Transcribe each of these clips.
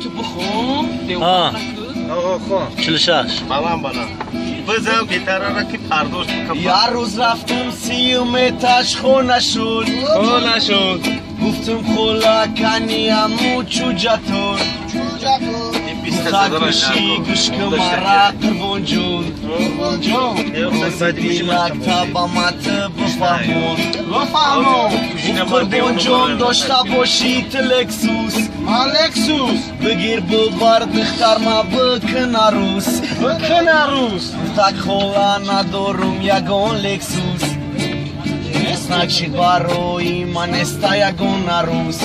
تو بخون آه آقا خون 46 بلند بزن گیتاره را که پردوش بکن یه روز رفتم سیومتش خونه شد گفتم خلاکنی امو چوجتون خدشی گوشک مرا قربون جون دیلک تبامت بفهمون قربون جون داشته باشید لکسوس بگیر ببر دختر ما بکن عروس تک خواه ندارم یگان لکسوس نکشید برای من نستا یگان عروس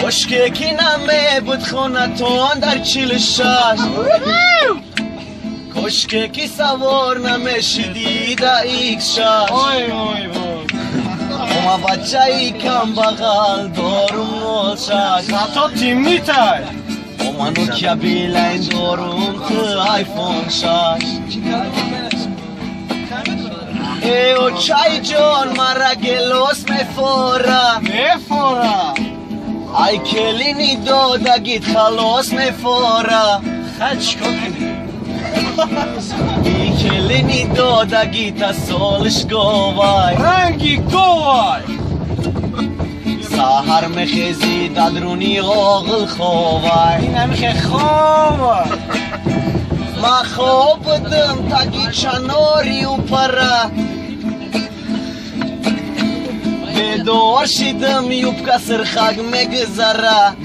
کشکه کی نمه بود خونتون در 46 کشکه کی سوار نمیشدی در ایکس 6 اما بچه ای کم بغل دارم 06 تا تیم نیتای اما نوکیا بیلین دارم تو آیفون 6 ایو چای جان مرا گلوس میفوره ای کلینی دادگیت خلاص میفوره خچ کنی ای کلینی دادگیت سالش گوای رنگی گوای سهر مخیزی دادرونی آغل خوای این همیشه خواه ما خواب بدم تاگی چناری و پره بدور شیدم یوبکا سرخاگ مگذره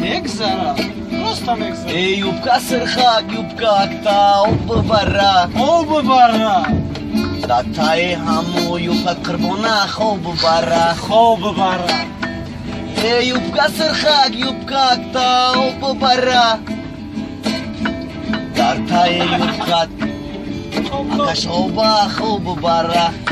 درسته مگذره یوبکا سرخاگ یوبکا اکتا او ببره داتای همو یوبکا قربونه خوب ببره یوبکا سرخاگ یوبکا اکتا او ببره داتای یوبکا اکش خوب ببره